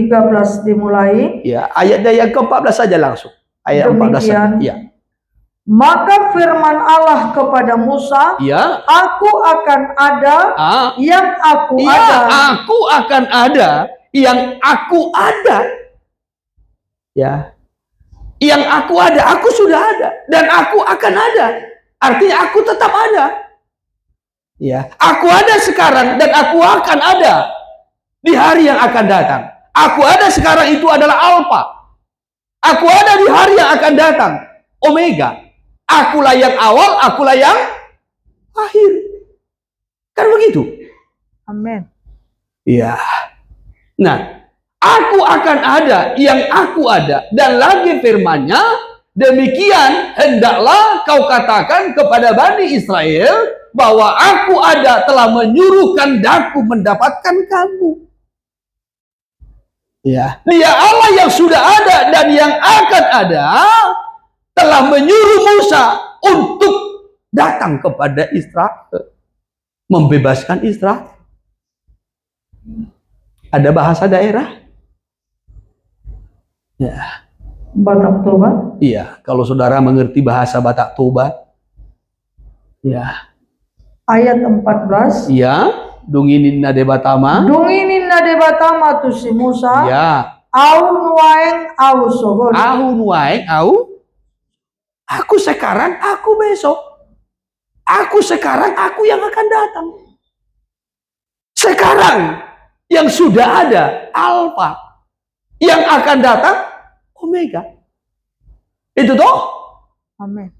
dimulai. Ya, ayatnya yang ke-14 saja langsung. Ayat 14 saja. Ya. Maka firman Allah kepada Musa, ya. Aku akan ada yang aku ada. Aku akan ada yang aku ada. Ya. Yang aku ada, aku sudah ada dan aku akan ada. Artinya aku tetap ada. Ya, aku ada sekarang dan aku akan ada di hari yang akan datang. Aku ada sekarang itu adalah Alfa. Aku ada di hari yang akan datang, Omega. Akulah yang awal, akulah yang akhir. Kan begitu? Amin. Ya. Nah, aku akan ada yang aku ada dan lagi firman-Nya, demikian hendaklah kau katakan kepada Bani Israel bahwa aku ada telah menyuruh kandaku mendapatkan kamu. Ya, Dia Allah yang sudah ada dan yang akan ada telah menyuruh Musa untuk datang kepada Israel, membebaskan Israel. Ada bahasa daerah? Ya. Batak Toba. Iya, kalau saudara mengerti bahasa Batak Toba. Ya. Ayat 14. Iya, dunginin nade batama. Dunginin nade batama tu si Musa. Ya. Au nuaeng au sogon. Au nuaeng au. Aku sekarang, aku besok. Aku sekarang, aku yang akan datang. Sekarang yang sudah ada Alfa, yang akan datang Omega. Itu toh? Amin.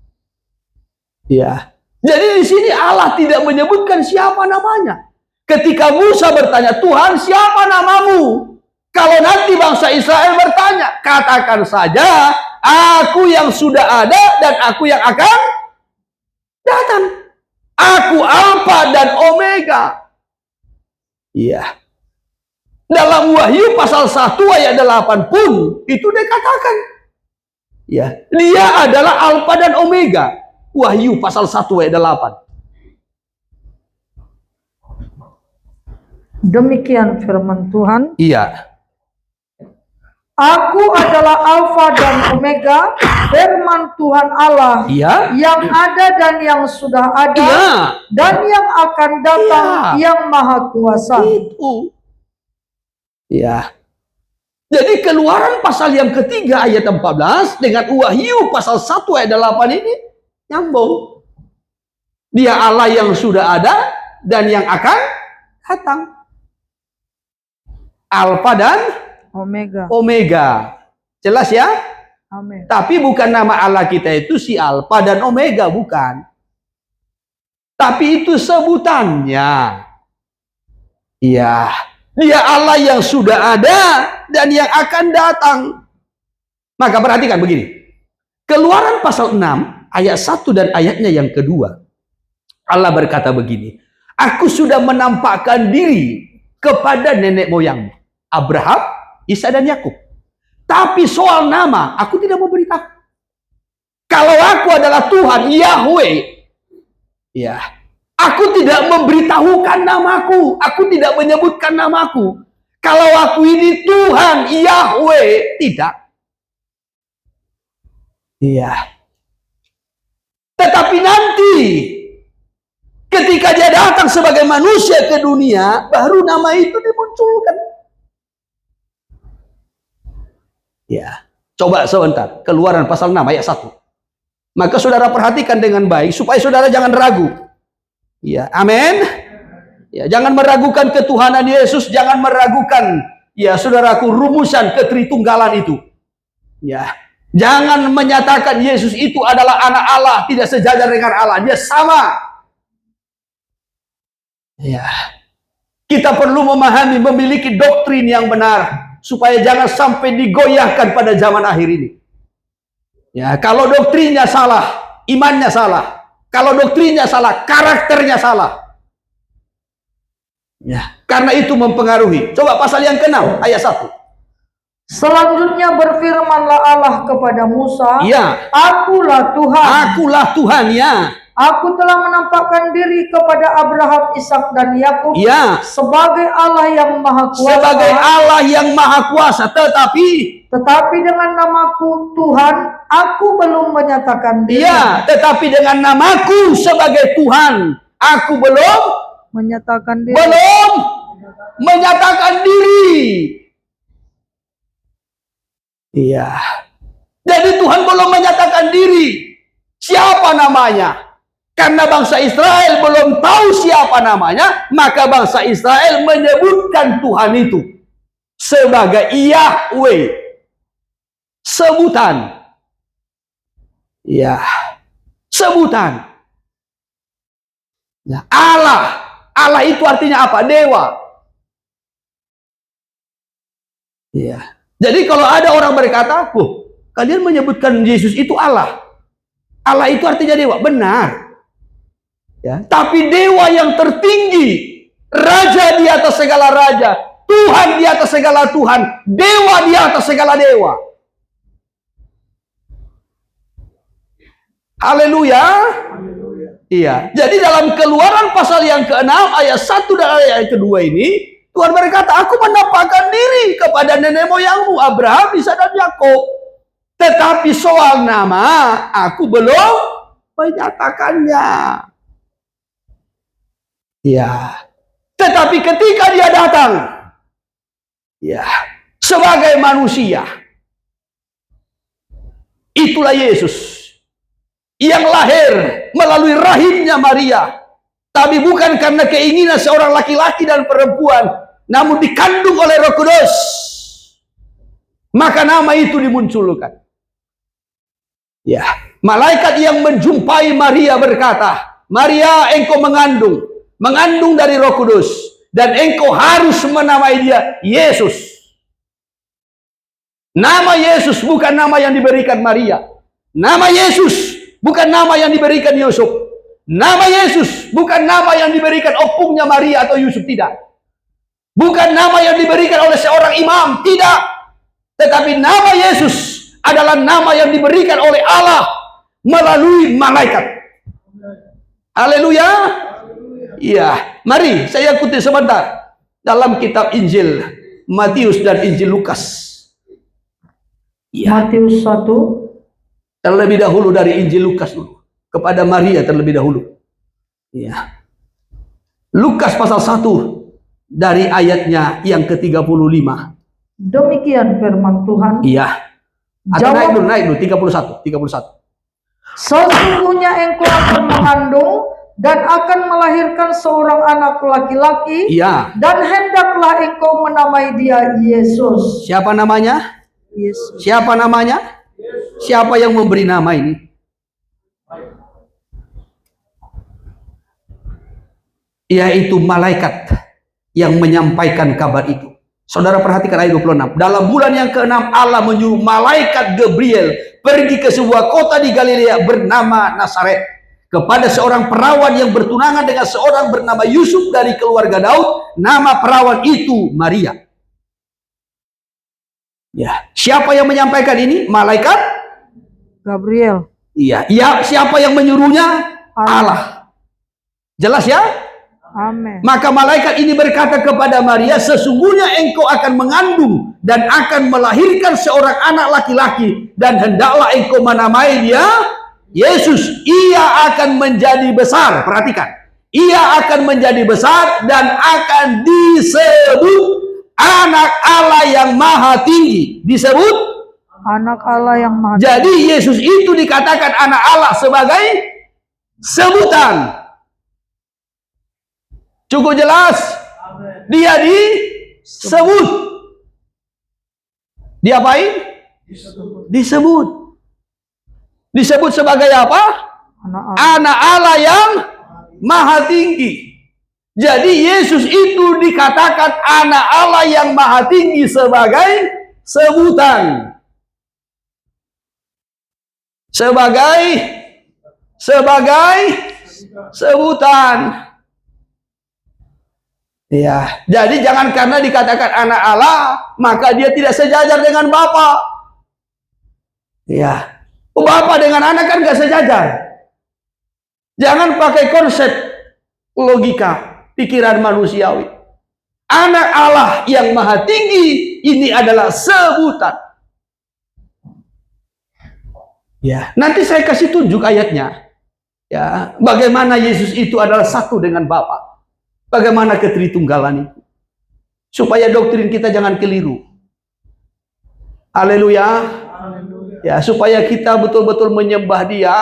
Ya. Jadi di sini Allah tidak menyebutkan siapa namanya. Ketika Musa bertanya, Tuhan siapa namamu? Kalau nanti bangsa Israel bertanya, katakan saja, aku yang sudah ada dan aku yang akan datang. Aku Alfa dan Omega. Iya. Dalam Wahyu pasal 1 ayat 8 pun itu dikatakan. Ya, Dia adalah Alfa dan Omega. Wahyu pasal 1 ayat 8. Demikian firman Tuhan. Iya. Aku adalah Alfa dan Omega, firman Tuhan Allah, yang ada dan yang sudah ada, dan yang akan datang, yang maha kuasa. Itu. Ya. Jadi Keluaran pasal yang ketiga ayat 14 dengan Wahyu pasal 1 ayat 8 ini Nyambung. Dia Allah yang sudah ada dan yang akan datang. Alfa dan Omega. Jelas ya? Amin. Tapi bukan nama Allah kita itu si Alfa dan Omega, bukan. Tapi itu sebutannya. Iya, dia Allah yang sudah ada dan yang akan datang. Maka perhatikan begini. Keluaran pasal 6 ayat 1 dan ayatnya yang kedua. Allah berkata begini, aku sudah menampakkan diri kepada nenek moyangmu, Abraham, Ishak dan Yakub. Tapi soal nama, aku tidak memberitahu. Kalau aku adalah Tuhan, Yahweh, ya, aku tidak memberitahukan namaku. Aku tidak menyebutkan namaku. Kalau aku ini Tuhan, Yahweh, tidak. Iya. Tetapi nanti, ketika dia datang sebagai manusia ke dunia, baru nama itu dimunculkan. Ya. Coba sebentar. Keluaran pasal 6 ayat 1. Maka saudara perhatikan dengan baik, supaya saudara jangan ragu. Ya, amin. Ya, jangan meragukan ketuhanan Yesus, jangan meragukan ya saudaraku rumusan ketritunggalan itu. Ya, jangan menyatakan Yesus itu adalah anak Allah, tidak sejajar dengan Allah, dia sama. Ya. Kita perlu memahami, memiliki doktrin yang benar supaya jangan sampai digoyahkan pada zaman akhir ini. Ya, kalau doktrinnya salah, imannya salah. Kalau doktrinnya salah, karakternya salah. Ya, karena itu mempengaruhi. Coba pasal yang ke-6 ayat 1. Selanjutnya berfirmanlah Allah kepada Musa, Ya. Akulah Tuhan. Akulah Tuhan, ya. Aku telah menampakkan diri kepada Abraham, Ishak dan Yakub Ya. sebagai Allah yang Maha Kuasa. Sebagai Allah yang Maha Kuasa, tetapi dengan namaku Tuhan, aku belum menyatakan diri. Ya, tetapi dengan namaku sebagai Tuhan, aku belum Menyatakan diri. belum menyatakan diri. Iya. Jadi Tuhan belum menyatakan diri. Siapa namanya? Karena bangsa Israel belum tahu siapa namanya, maka bangsa Israel menyebutkan Tuhan itu sebagai Yahweh. Sebutan. Ya. Sebutan. Ya, Allah. Allah itu artinya apa? Dewa. Ya. Jadi kalau ada orang berkata, kalian menyebutkan Yesus itu Allah. Allah itu artinya dewa. Benar. Ya. Tapi dewa yang tertinggi, raja di atas segala raja, Tuhan di atas segala Tuhan, dewa di atas segala dewa. Haleluya. Iya. Jadi dalam Keluaran pasal yang ke-6 ayat 1 dan ayat kedua ini, Tuhan berkata, aku menampakkan diri kepada nenek moyangmu Abraham, Ishak dan Yakub. Tetapi soal nama, aku belum menyatakannya. Ya. Tetapi ketika dia datang, ya, sebagai manusia, itulah Yesus yang lahir melalui rahimnya Maria, tapi bukan karena keinginan seorang laki-laki dan perempuan, namun dikandung oleh Roh Kudus. Maka nama itu dimunculkan. Ya, malaikat yang menjumpai Maria berkata, Maria, engkau mengandung dari Roh Kudus, dan engkau harus menamai dia Yesus. Nama Yesus bukan nama yang diberikan Maria. Nama Yesus bukan nama yang diberikan Yusuf. Nama Yesus bukan nama yang diberikan opungnya Maria atau Yusuf, tidak. Bukan nama yang diberikan oleh seorang imam, tidak. Tetapi nama Yesus adalah nama yang diberikan oleh Allah melalui malaikat. Haleluya. Iya, mari saya kutip sebentar dalam kitab Injil Matius dan Injil Lukas. Ya. Matius 1. Terlebih dahulu dari Injil Lukas dulu. Kepada Maria terlebih dahulu. Ya. Lukas pasal 1 dari ayatnya yang ke-35. Demikian firman Tuhan. Iya. Atau naik dulu 31. Sesungguhnya engkau akan mengandung dan akan melahirkan seorang anak laki-laki, Iya. dan hendaklah engkau menamai dia Yesus. Siapa namanya? Yesus. Siapa namanya? Siapa yang memberi nama ini? Yaitu malaikat yang menyampaikan kabar itu. Saudara perhatikan ayat 26. Dalam bulan yang ke-6 Allah menyuruh malaikat Gabriel pergi ke sebuah kota di Galilea bernama Nazaret, kepada seorang perawan yang bertunangan dengan seorang bernama Yusuf dari keluarga Daud. Nama perawan itu Maria. Ya, siapa yang menyampaikan ini? Malaikat Gabriel. Iya, siapa yang menyuruhnya? Allah. Jelas ya? Amin. Maka malaikat ini berkata kepada Maria, sesungguhnya engkau akan mengandung dan akan melahirkan seorang anak laki-laki, dan hendaklah engkau menamai dia Yesus. Ia akan menjadi besar. Perhatikan. Ia akan menjadi besar dan akan disebut anak Allah yang maha tinggi. Disebut Anak Allah yang maha. Jadi Yesus itu dikatakan anak Allah sebagai sebutan. Cukup jelas? Dia disebut. Diapain? Disebut. Disebut sebagai apa? Anak Allah yang maha tinggi. Jadi Yesus itu dikatakan anak Allah yang maha tinggi sebagai sebutan. Sebagai sebutan. Ya, jadi jangan karena dikatakan anak Allah maka dia tidak sejajar dengan Bapa. Ya, Bapa dengan anak kan gak sejajar. Jangan pakai konsep logika pikiran manusiawi. Anak Allah yang maha tinggi ini adalah sebutan. Ya, nanti saya kasih tunjuk ayatnya. Ya, bagaimana Yesus itu adalah satu dengan Bapa. Bagaimana ketritunggalan itu? Supaya doktrin kita jangan keliru. Haleluya. Ya, supaya kita betul-betul menyembah Dia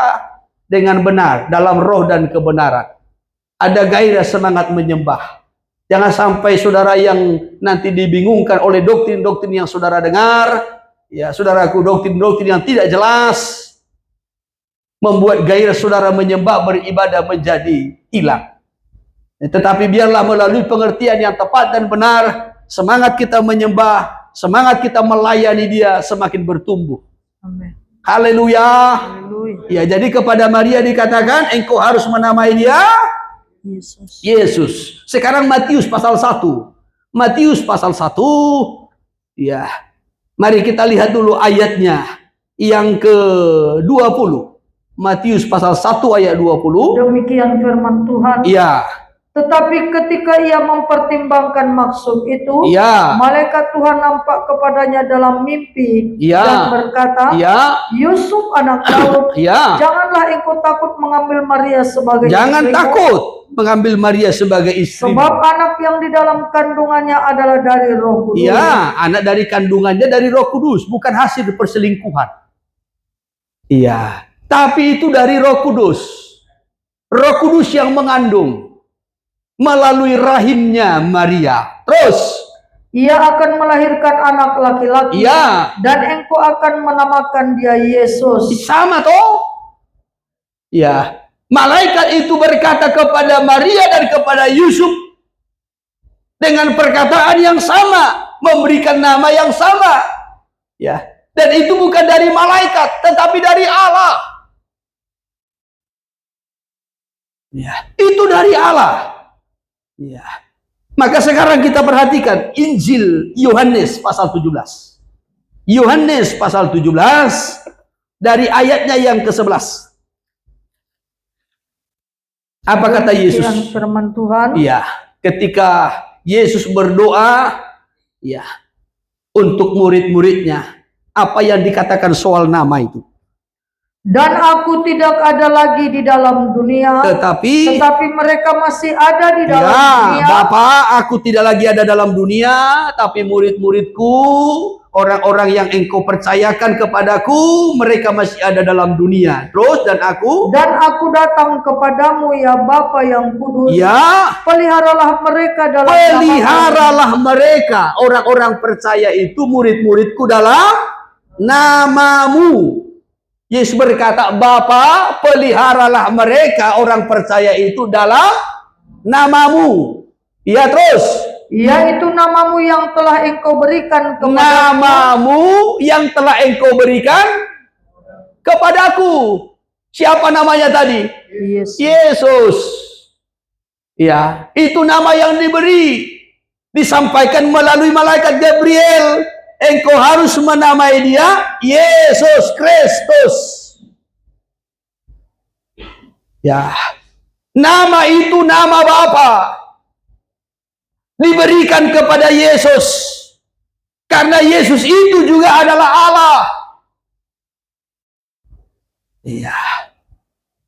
dengan benar dalam roh dan kebenaran. Ada gairah semangat menyembah. Jangan sampai saudara yang nanti dibingungkan oleh doktrin-doktrin yang saudara dengar, ya saudaraku, doktrin-doktrin yang tidak jelas membuat gairah saudara menyembah beribadah menjadi hilang. Tetapi biarlah melalui pengertian yang tepat dan benar, semangat kita menyembah, semangat kita melayani Dia semakin bertumbuh. Amin. Haleluya. Haleluya. Ya, jadi kepada Maria dikatakan engkau harus menamai dia Yesus. Yesus. Sekarang Matius pasal 1. Matius pasal 1. Ya. Mari kita lihat dulu ayatnya yang ke-20. Matius pasal 1 ayat 20. Demikian firman Tuhan. Iya. Tetapi ketika ia mempertimbangkan maksud itu, Iya. malaikat Tuhan nampak kepadanya dalam mimpi Iya. dan berkata, Iya. Yusuf anak Daud, Iya. janganlah engkau takut mengambil Maria sebagai Jangan istrimu, takut mengambil Maria sebagai istri. sebab anak yang di dalam kandungannya adalah dari Roh Kudus. Iya, anak dari kandungannya dari Roh Kudus, bukan hasil perselingkuhan. Iya, tapi itu dari Roh Kudus. Roh Kudus yang mengandung melalui rahimnya Maria. Terus ia akan melahirkan anak laki-laki, iya, dan engkau akan menamakan dia Yesus. sama toh? Ya, malaikat itu berkata kepada Maria dan kepada Yusuf dengan perkataan yang sama, memberikan nama yang sama. Ya, dan itu bukan dari malaikat, tetapi dari Allah. Ya, itu dari Allah. Ya. Maka sekarang kita perhatikan Injil Yohanes pasal 17. Yohanes pasal 17 dari ayatnya yang ke-11. Apa kata Yesus? Firman Tuhan. Iya, ketika Yesus berdoa, ya, untuk murid-muridnya, apa yang dikatakan soal nama itu? Dan aku tidak ada lagi di dalam dunia, tetapi tetapi mereka masih ada di dalam ya, dunia. Bapa, aku tidak lagi ada dalam dunia, tapi murid-muridku, orang-orang yang engkau percayakan kepadaku, mereka masih ada dalam dunia. Terus, dan aku datang kepadamu ya Bapa yang kudus. ya, Peliharalah mereka dalam peliharalah mereka, orang-orang percaya itu, murid-muridku dalam namamu. Yesus berkata, Bapa, peliharalah mereka, orang percaya itu dalam namamu. Ya, terus. Yaitu namamu yang telah engkau berikan kepadaku. Namamu yang telah engkau berikan kepadaku. Siapa namanya tadi? Yesus. Yesus. Ya, itu nama yang diberi. Disampaikan melalui malaikat Gabriel. Engkau harus menamai dia Yesus Kristus. Ya, nama itu nama Bapa. Diberikan kepada Yesus. Karena Yesus itu juga adalah Allah. Iya.